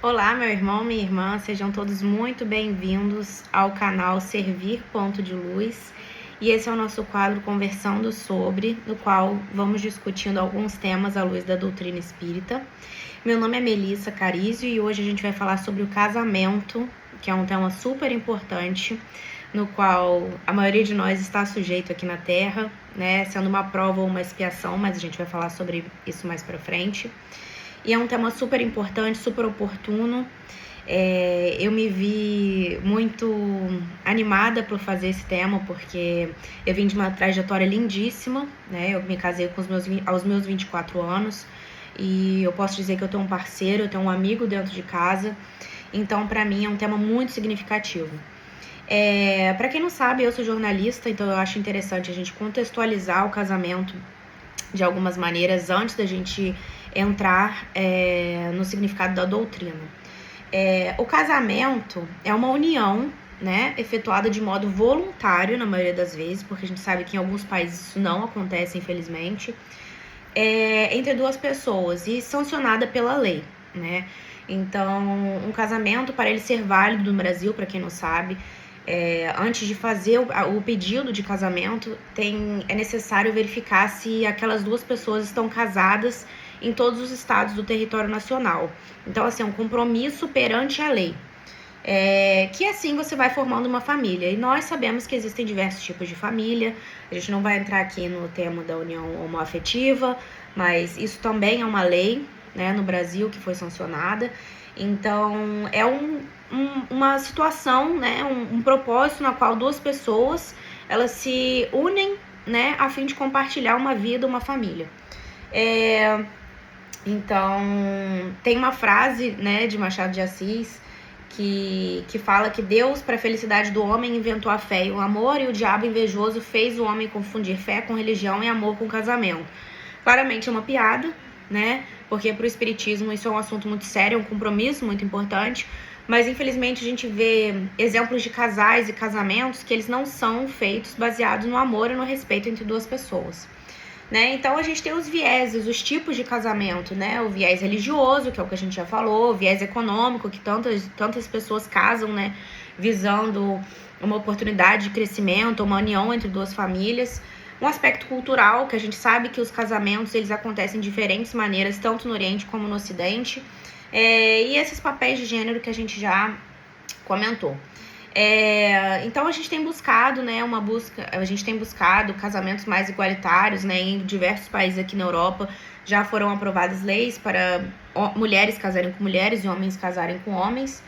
Olá, meu irmão, minha irmã, sejam todos muito bem-vindos ao canal Servir Ponto de Luz. E esse é o nosso quadro Conversando Sobre, no qual vamos discutindo alguns temas à luz da doutrina espírita. Meu nome é Melissa Carizio e hoje a gente vai falar sobre o casamento, que é um tema super importante, no qual a maioria de nós está sujeito aqui na Terra, né, sendo uma prova ou uma expiação, mas a gente vai falar sobre isso mais pra frente. E é um tema super importante, super oportuno. Eu me vi muito animada por fazer esse tema, porque eu vim de uma trajetória lindíssima, né? Eu me casei aos meus 24 anos e eu posso dizer que eu tenho um parceiro, eu tenho um amigo dentro de casa. Então, para mim, é um tema muito significativo. Para quem não sabe, eu sou jornalista, então eu acho interessante a gente contextualizar o casamento de algumas maneiras antes da gente entrar no significado da doutrina. O casamento é uma união, né, efetuada de modo voluntário na maioria das vezes, porque a gente sabe que em alguns países isso não acontece, infelizmente, entre duas pessoas e sancionada pela lei, né? Então, um casamento, para ele ser válido no Brasil, para quem não sabe, antes de fazer o pedido de casamento, é necessário verificar se aquelas duas pessoas estão casadas em todos os estados do território nacional. Então, assim, é um compromisso perante a lei. Que assim você vai formando uma família. E nós sabemos que existem diversos tipos de família. A gente não vai entrar aqui no tema da união homoafetiva, mas isso também é uma lei, né, no Brasil que foi sancionada. Então, é uma situação, né, um propósito na qual duas pessoas elas se unem, né, a fim de compartilhar uma vida, uma família. Então, tem uma frase, né, de Machado de Assis que fala que Deus, para a felicidade do homem, inventou a fé e o amor, e o diabo invejoso fez o homem confundir fé com religião e amor com casamento. Claramente é uma piada, né? Porque para o espiritismo isso é um assunto muito sério, é um compromisso muito importante, mas infelizmente a gente vê exemplos de casais e casamentos que eles não são feitos baseados no amor e no respeito entre duas pessoas, né? Então a gente tem os vieses, os tipos de casamento, né? O viés religioso, que é o que a gente já falou, o viés econômico, que tantas pessoas casam, né, visando uma oportunidade de crescimento, uma união entre duas famílias. Um aspecto cultural, que a gente sabe que os casamentos eles acontecem de diferentes maneiras, tanto no Oriente como no Ocidente. E esses papéis de gênero que a gente já comentou. Então a gente tem buscado, né, a gente tem buscado casamentos mais igualitários, né, em diversos países aqui na Europa já foram aprovadas leis para mulheres casarem com mulheres e homens casarem com homens.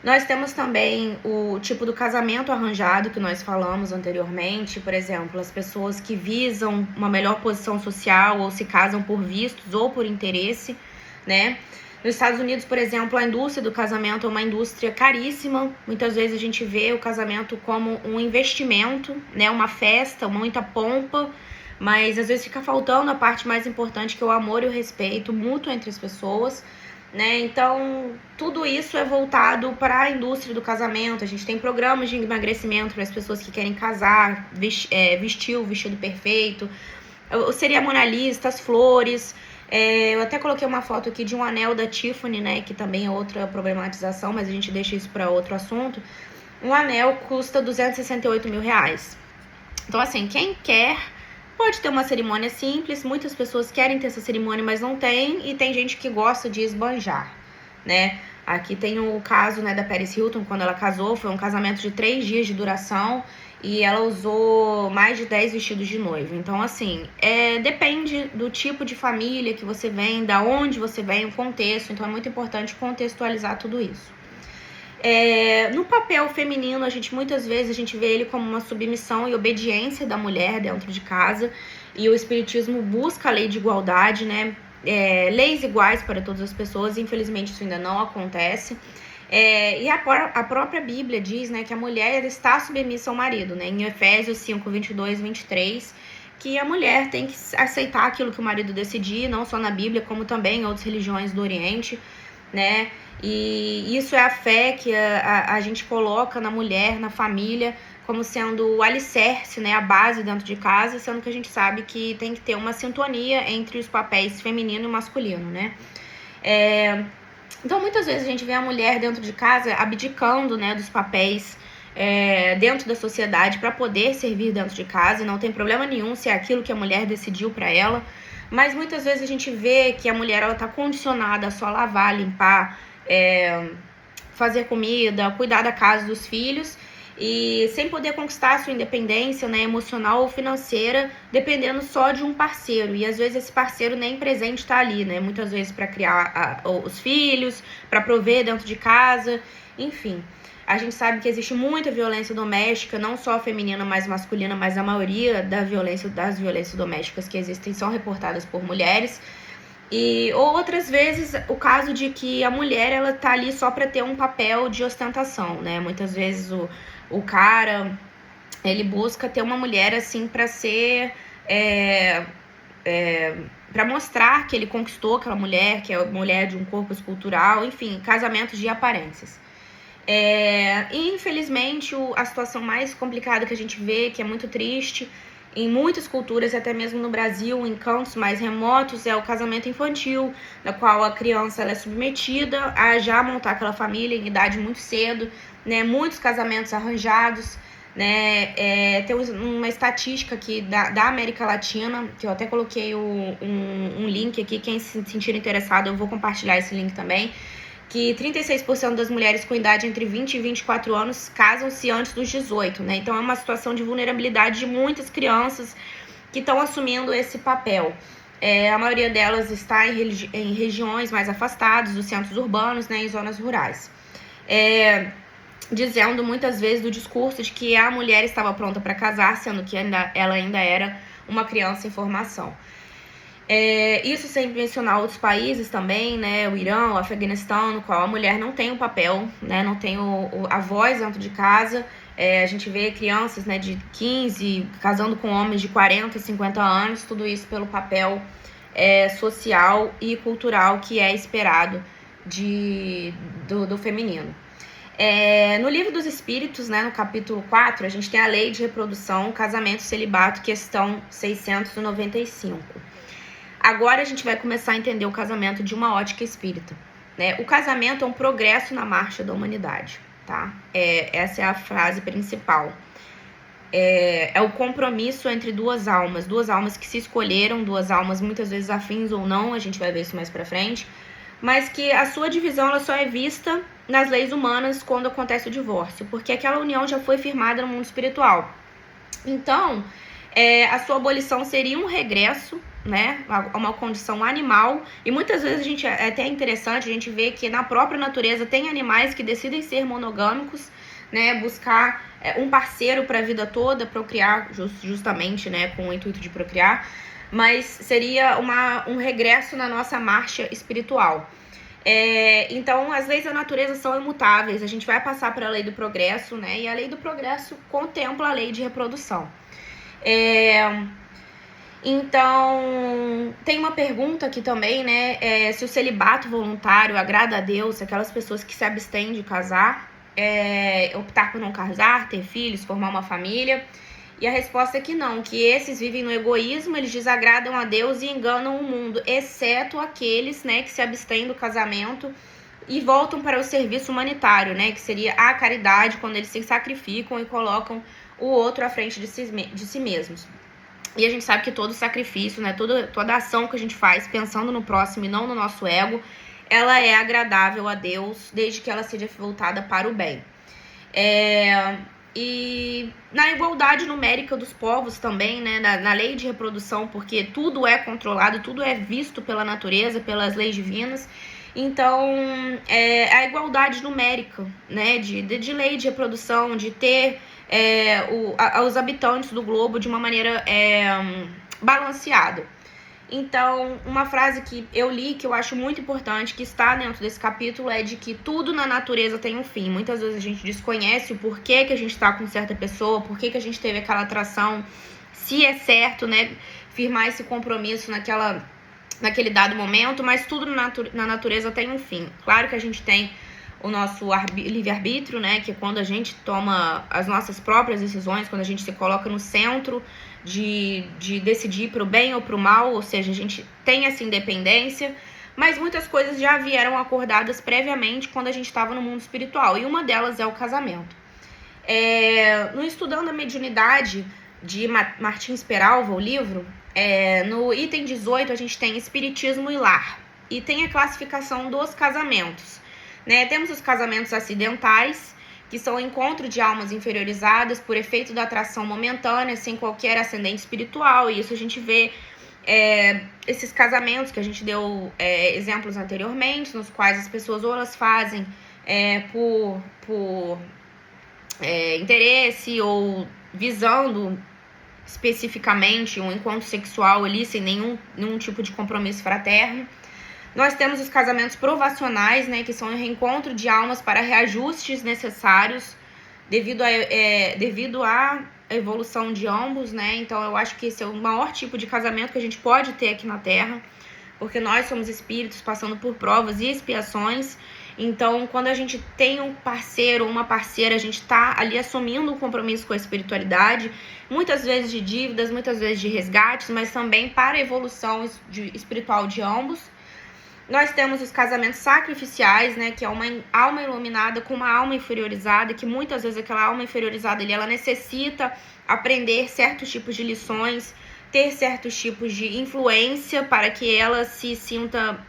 Nós temos também o tipo do casamento arranjado que nós falamos anteriormente, por exemplo, as pessoas que visam uma melhor posição social ou se casam por vistos ou por interesse, né? Nos Estados Unidos, por exemplo, a indústria do casamento é uma indústria caríssima. Muitas vezes a gente vê o casamento como um investimento, né? Uma festa, muita pompa, mas às vezes fica faltando a parte mais importante, que é o amor e o respeito mútuo entre as pessoas, né? Então, tudo isso é voltado para a indústria do casamento. A gente tem programas de emagrecimento para as pessoas que querem casar, vestir o vestido perfeito, o cerimonialista, as flores. Eu até coloquei uma foto aqui de um anel da Tiffany, né, que também é outra problematização, mas a gente deixa isso para outro assunto. Um anel custa R$268 mil. Então, assim, quem quer pode ter uma cerimônia simples. Muitas pessoas querem ter essa cerimônia, mas não tem, e tem gente que gosta de esbanjar, né? Aqui tem o caso, né, da Paris Hilton, quando ela casou, foi um casamento de 3 dias de duração, e ela usou mais de 10 vestidos de noiva. Então, assim, depende do tipo de família que você vem, da onde você vem, o contexto. Então, é muito importante contextualizar tudo isso. No papel feminino, muitas vezes a gente vê ele como uma submissão e obediência da mulher dentro de casa. E o espiritismo busca a lei de igualdade, né? Leis iguais para todas as pessoas. Infelizmente, isso ainda não acontece. E a própria Bíblia diz, né, que a mulher está submissa ao marido, né, em Efésios 5, 22 e 23, que a mulher tem que aceitar aquilo que o marido decidir, não só na Bíblia, como também em outras religiões do Oriente, né, e isso é a fé que a gente coloca na mulher, na família, como sendo o alicerce, né, a base dentro de casa, sendo que a gente sabe que tem que ter uma sintonia entre os papéis feminino e masculino, né. Então, muitas vezes a gente vê a mulher dentro de casa abdicando, né, dos papéis dentro da sociedade para poder servir dentro de casa, e não tem problema nenhum se é aquilo que a mulher decidiu para ela. Mas muitas vezes a gente vê que a mulher está condicionada a só lavar, limpar, fazer comida, cuidar da casa, dos filhos, e sem poder conquistar a sua independência, né, emocional ou financeira, dependendo só de um parceiro. E às vezes esse parceiro nem presente está ali, né? Muitas vezes para criar os filhos, para prover dentro de casa, enfim. A gente sabe que existe muita violência doméstica, não só feminina, mas masculina, mas a maioria das violências domésticas que existem são reportadas por mulheres. Ou outras vezes o caso de que a mulher ela tá ali só para ter um papel de ostentação, né? Muitas vezes o cara ele busca ter uma mulher assim para ser para mostrar que ele conquistou aquela mulher, que é a mulher de um corpo escultural, enfim, casamentos de aparências. E infelizmente a situação mais complicada que a gente vê, que é muito triste em muitas culturas, até mesmo no Brasil, em cantos mais remotos, é o casamento infantil, na qual a criança ela é submetida a já montar aquela família em idade muito cedo, né? Muitos casamentos arranjados, né? Tem uma estatística aqui da América Latina, que eu até coloquei um link aqui, quem se sentir interessado, eu vou compartilhar esse link também, que 36% das mulheres com idade entre 20 e 24 anos casam-se antes dos 18, né? Então é uma situação de vulnerabilidade de muitas crianças que estão assumindo esse papel. A maioria delas está em regiões mais afastadas dos centros urbanos, né, em zonas rurais. Dizendo muitas vezes do discurso de que a mulher estava pronta para casar, sendo que ela ainda era uma criança em formação. Isso sem mencionar outros países também, né, o Irã, o Afeganistão, no qual a mulher não tem o papel, né, não tem a voz dentro de casa. A gente vê crianças, né, de 15 casando com homens de 40, 50 anos, tudo isso pelo papel social e cultural que é esperado do feminino. No Livro dos Espíritos, né, no capítulo 4, a gente tem a Lei de Reprodução, Casamento, Celibato, questão 695. Agora a gente vai começar a entender o casamento de uma ótica espírita, né? O casamento é um progresso na marcha da humanidade, tá? Essa é a frase principal. É o compromisso entre duas almas que se escolheram, duas almas muitas vezes afins ou não, a gente vai ver isso mais pra frente, mas que a sua divisão ela só é vista nas leis humanas quando acontece o divórcio, porque aquela união já foi firmada no mundo espiritual. Então, a sua abolição seria um regresso, né, a uma condição animal, e muitas vezes é até interessante a gente ver que na própria natureza tem animais que decidem ser monogâmicos, né, buscar um parceiro para a vida toda, procriar justamente, né, com o intuito de procriar, mas seria um regresso na nossa marcha espiritual. Então, as leis da natureza são imutáveis, a gente vai passar para a lei do progresso, né, e a lei do progresso contempla a lei de reprodução. Então, tem uma pergunta aqui também, né? Se o celibato voluntário agrada a Deus, aquelas pessoas que se abstêm de casar, optar por não casar, ter filhos, formar uma família. E a resposta é que não, que esses vivem no egoísmo, eles desagradam a Deus e enganam o mundo, exceto aqueles, né, que se abstêm do casamento e voltam para o serviço humanitário, né, que seria a caridade, quando eles se sacrificam e colocam o outro à frente de si mesmos. E a gente sabe que todo sacrifício, né, toda ação que a gente faz pensando no próximo e não no nosso ego, ela é agradável a Deus, desde que ela seja voltada para o bem. E na igualdade numérica dos povos também, né, na lei de reprodução, porque tudo é controlado, tudo é visto pela natureza, pelas leis divinas. Então, a igualdade numérica, né, de lei de reprodução, de ter os habitantes do globo de uma maneira balanceada. Então, uma frase que eu li, que eu acho muito importante, que está dentro desse capítulo, é de que tudo na natureza tem um fim. Muitas vezes a gente desconhece o porquê que a gente está com certa pessoa, porquê que a gente teve aquela atração, se é certo, né, firmar esse compromisso naquele dado momento, mas tudo na natureza tem um fim. Claro que a gente tem o nosso livre-arbítrio, né, que é quando a gente toma as nossas próprias decisões, quando a gente se coloca no centro de decidir para o bem ou para o mal, ou seja, a gente tem essa independência, mas muitas coisas já vieram acordadas previamente quando a gente estava no mundo espiritual, e uma delas é o casamento. No Estudando a Mediunidade, de Martins Peralva, o livro, no item 18 a gente tem Espiritismo e Lar, e tem a classificação dos casamentos, né? Temos os casamentos acidentais, que são o encontro de almas inferiorizadas por efeito da atração momentânea, sem qualquer ascendente espiritual, e isso a gente vê esses casamentos que a gente deu exemplos anteriormente, nos quais as pessoas ou elas fazem por interesse ou visando especificamente um encontro sexual ali, sem nenhum tipo de compromisso fraterno. Nós temos os casamentos provacionais, né, que são o reencontro de almas para reajustes necessários devido à evolução de ambos, né? Então eu acho que esse é o maior tipo de casamento que a gente pode ter aqui na Terra, porque nós somos espíritos passando por provas e expiações. Então, quando a gente tem um parceiro ou uma parceira, a gente está ali assumindo um compromisso com a espiritualidade, muitas vezes de dívidas, muitas vezes de resgates, mas também para a evolução espiritual de ambos. Nós temos os casamentos sacrificiais, né, que é uma alma iluminada com uma alma inferiorizada, que muitas vezes aquela alma inferiorizada ali, ela necessita aprender certos tipos de lições, ter certos tipos de influência para que ela se sinta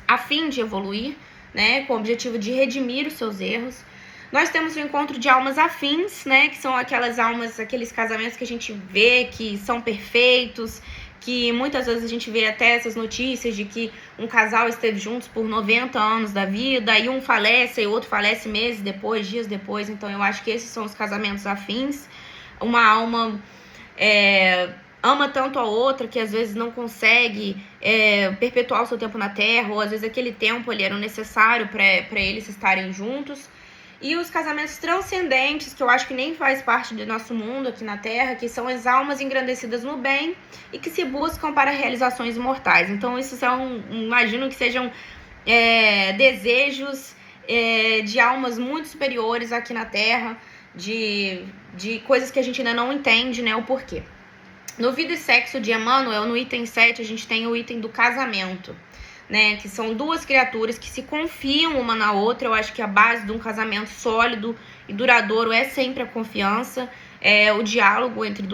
a fim de evoluir, né, com o objetivo de redimir os seus erros. Nós temos o encontro de almas afins, né, que são aquelas almas, aqueles casamentos que a gente vê que são perfeitos, que muitas vezes a gente vê até essas notícias de que um casal esteve juntos por 90 anos da vida, e um falece e o outro falece meses depois, dias depois. Então eu acho que esses são os casamentos afins. Uma alma ama tanto a outra que às vezes não consegue perpetuar o seu tempo na Terra, ou às vezes aquele tempo ali era necessário para eles estarem juntos. E os casamentos transcendentes, que eu acho que nem faz parte do nosso mundo aqui na Terra, que são as almas engrandecidas no bem e que se buscam para realizações imortais. Então, isso imagino que sejam desejos de almas muito superiores aqui na Terra, de coisas que a gente ainda não entende, né, o porquê. No Vida e Sexo de Emmanuel, no item 7, a gente tem o item do casamento, né, que são duas criaturas que se confiam uma na outra. Eu acho que a base de um casamento sólido e duradouro é sempre a confiança, o diálogo entre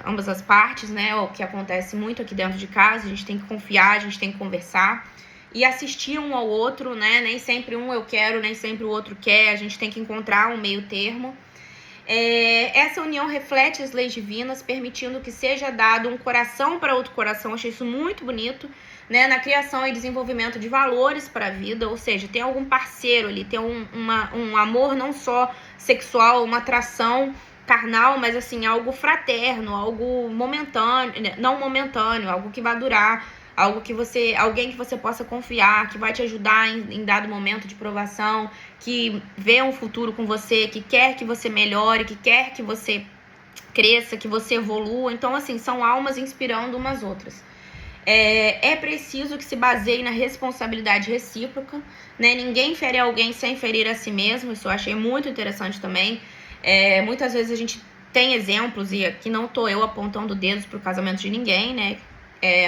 ambas as partes, né, o que acontece muito aqui dentro de casa. A gente tem que confiar, a gente tem que conversar e assistir um ao outro, né, nem sempre um eu quero, nem sempre o outro quer, a gente tem que encontrar um meio termo. Essa união reflete as leis divinas, permitindo que seja dado um coração para outro coração. Eu achei isso muito bonito, né, na criação e desenvolvimento de valores para a vida, ou seja, tem algum parceiro ali, tem um amor não só sexual, uma atração carnal, mas assim, algo fraterno, algo momentâneo, não momentâneo, algo que vai durar, alguém que você possa confiar, que vai te ajudar em dado momento de provação, que vê um futuro com você, que quer que você melhore, que quer que você cresça, que você evolua. Então, assim, são almas inspirando umas outras. É preciso que se baseie na responsabilidade recíproca, né? Ninguém fere alguém sem ferir a si mesmo. Isso eu achei muito interessante também. Muitas vezes a gente tem exemplos, e aqui não tô eu apontando dedos pro casamento de ninguém, né?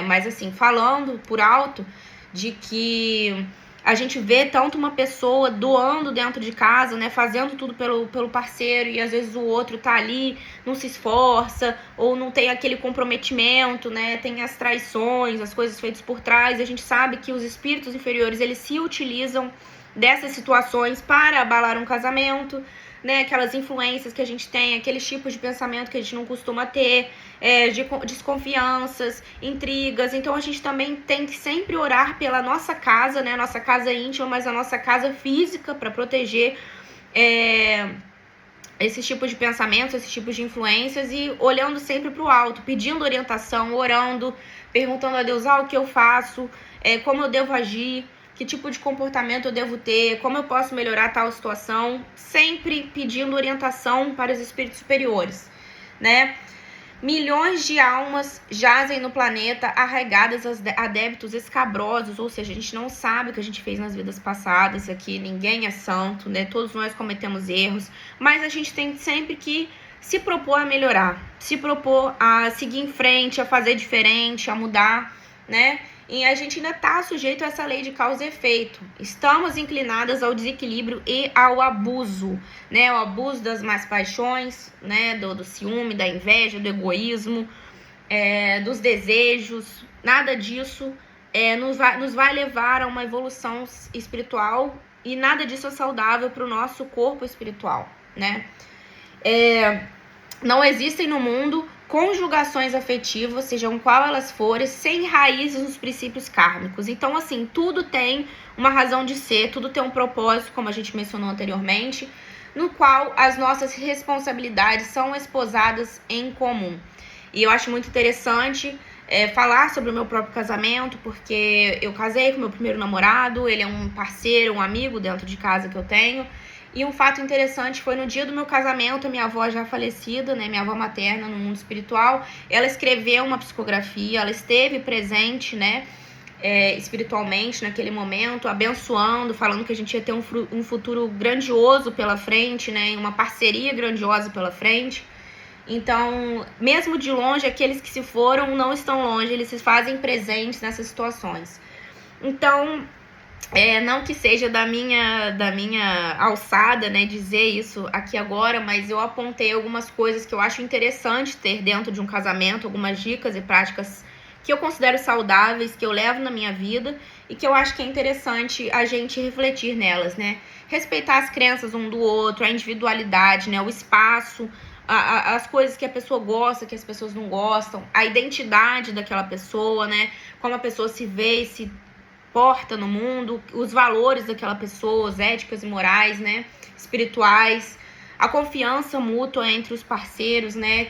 Mas assim, falando por alto de que a gente vê tanto uma pessoa doando dentro de casa, né, fazendo tudo pelo parceiro, e às vezes o outro tá ali, não se esforça, ou não tem aquele comprometimento, né, tem as traições, as coisas feitas por trás. A gente sabe que os espíritos inferiores, eles se utilizam dessas situações para abalar um casamento, né, aquelas influências que a gente tem, aqueles tipos de pensamento que a gente não costuma ter, de desconfianças, intrigas. Então a gente também tem que sempre orar pela nossa casa, né, nossa casa íntima, mas a nossa casa física, para proteger esses tipos de pensamentos, esses tipos de influências, e olhando sempre para o alto, pedindo orientação, orando, perguntando a Deus o que eu faço, como eu devo agir, que tipo de comportamento eu devo ter, como eu posso melhorar tal situação, sempre pedindo orientação para os espíritos superiores, né? Milhões de almas jazem no planeta arraigadas a débitos escabrosos, ou seja, a gente não sabe o que a gente fez nas vidas passadas. Aqui ninguém é santo, né? Todos nós cometemos erros, mas a gente tem sempre que se propor a melhorar, se propor a seguir em frente, a fazer diferente, a mudar, né? e a gente ainda está sujeito a essa lei de causa e efeito. Estamos inclinadas ao desequilíbrio e ao abuso, né? O abuso das más paixões, né? Do ciúme, da inveja, do egoísmo, dos desejos. Nada disso nos vai levar a uma evolução espiritual, e nada disso é saudável para o nosso corpo espiritual, né? Não existem no mundo conjugações afetivas, sejam qual elas forem, sem raízes nos princípios kármicos. Então, assim, tudo tem uma razão de ser, tudo tem um propósito, como a gente mencionou anteriormente, no qual as nossas responsabilidades são esposadas em comum. E eu acho muito interessante falar sobre o meu próprio casamento, porque eu casei com meu primeiro namorado, ele é um parceiro, um amigo dentro de casa que eu tenho. E um fato interessante foi no dia do meu casamento, a minha avó já falecida, né, minha avó materna no mundo espiritual, ela escreveu uma psicografia, ela esteve presente, né, espiritualmente naquele momento, abençoando, falando que a gente ia ter um futuro grandioso pela frente, né, uma parceria grandiosa pela frente. Então, mesmo de longe, aqueles que se foram não estão longe, eles se fazem presentes nessas situações. Então, não que seja da minha alçada, né, dizer isso aqui agora, mas eu apontei algumas coisas que eu acho interessante ter dentro de um casamento, algumas dicas e práticas que eu considero saudáveis, que eu levo na minha vida e que eu acho que é interessante a gente refletir nelas, né? Respeitar as crenças um do outro, a individualidade, né, o espaço, as coisas que a pessoa gosta, que as pessoas não gostam, a identidade daquela pessoa, né? Como a pessoa se vê e se porta no mundo, os valores daquela pessoa, as éticas e morais, né? Espirituais, a confiança mútua entre os parceiros, né?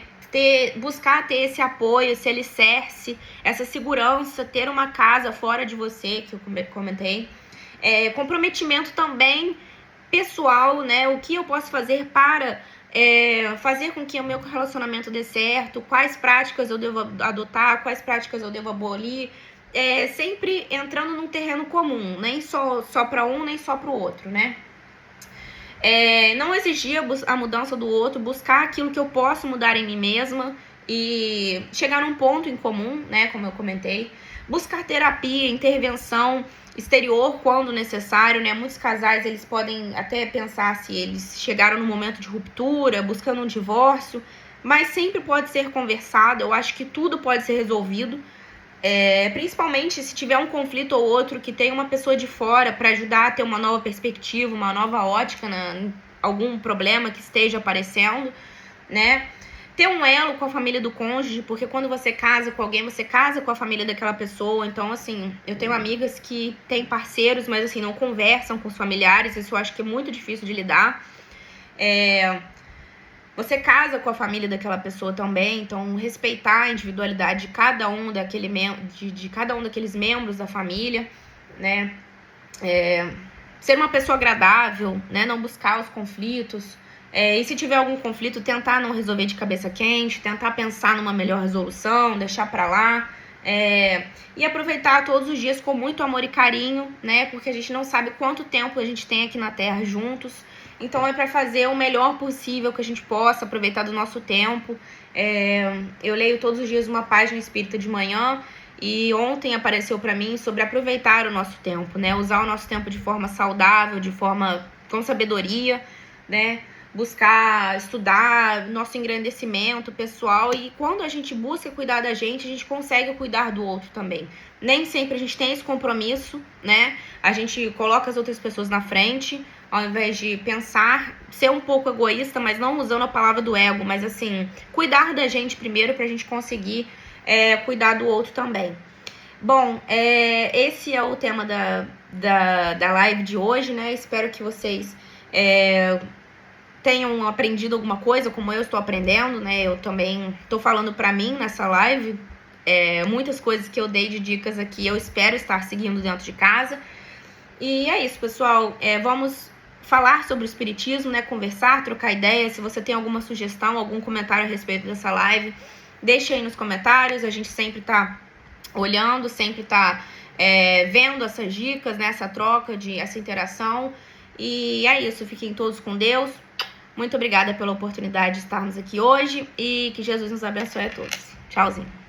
Buscar ter esse apoio, esse alicerce, essa segurança, ter uma casa fora de você, que eu comentei. Comprometimento também pessoal, né? O que eu posso fazer para fazer com que o meu relacionamento dê certo, quais práticas eu devo adotar, quais práticas eu devo abolir, sempre entrando num terreno comum, nem só para um, nem só para o outro, né? Não exigir a mudança do outro, buscar aquilo que eu posso mudar em mim mesma e chegar num ponto em comum, né, como eu comentei. Buscar terapia, intervenção exterior quando necessário, né? Muitos casais, eles podem até pensar se eles chegaram no momento de ruptura, buscando um divórcio, mas sempre pode ser conversado. Eu acho que tudo pode ser resolvido, principalmente se tiver um conflito ou outro, que tem uma pessoa de fora para ajudar a ter uma nova perspectiva, uma nova ótica em algum problema que esteja aparecendo, né? Ter um elo com a família do cônjuge, porque quando você casa com alguém, você casa com a família daquela pessoa. Então, assim, eu tenho amigas que têm parceiros, mas, assim, não conversam com os familiares. Isso eu acho que é muito difícil de lidar. Você casa com a família daquela pessoa também, então respeitar a individualidade de cada um de cada um daqueles membros da família, né? Ser uma pessoa agradável, né? Não buscar os conflitos. E se tiver algum conflito, tentar não resolver de cabeça quente, tentar pensar numa melhor resolução, deixar pra lá. E aproveitar todos os dias com muito amor e carinho, né? Porque a gente não sabe quanto tempo a gente tem aqui na Terra juntos. Então é para fazer o melhor possível que a gente possa, aproveitar do nosso tempo. Eu leio todos os dias uma página espírita de manhã, e ontem apareceu para mim sobre aproveitar o nosso tempo, né? Usar o nosso tempo de forma saudável, de forma com sabedoria, né? Buscar estudar, nosso engrandecimento pessoal, e quando a gente busca cuidar da gente, a gente consegue cuidar do outro também. Nem sempre a gente tem esse compromisso, né? A gente coloca as outras pessoas na frente, ao invés de pensar, ser um pouco egoísta, mas não usando a palavra do ego, mas assim, cuidar da gente primeiro pra gente conseguir cuidar do outro também. Bom, esse é o tema da live de hoje, né? Espero que vocês tenham aprendido alguma coisa, como eu estou aprendendo, né? Eu também estou falando para mim nessa live, muitas coisas que eu dei de dicas aqui, eu espero estar seguindo dentro de casa. E é isso, pessoal. Vamos falar sobre o espiritismo, né? Conversar, trocar ideias. Se você tem alguma sugestão, algum comentário a respeito dessa live, deixe aí nos comentários. A gente sempre tá olhando, sempre tá vendo essas dicas, né? Essa troca, essa interação. E é isso. Fiquem todos com Deus. Muito obrigada pela oportunidade de estarmos aqui hoje, e que Jesus nos abençoe a todos. Tchauzinho.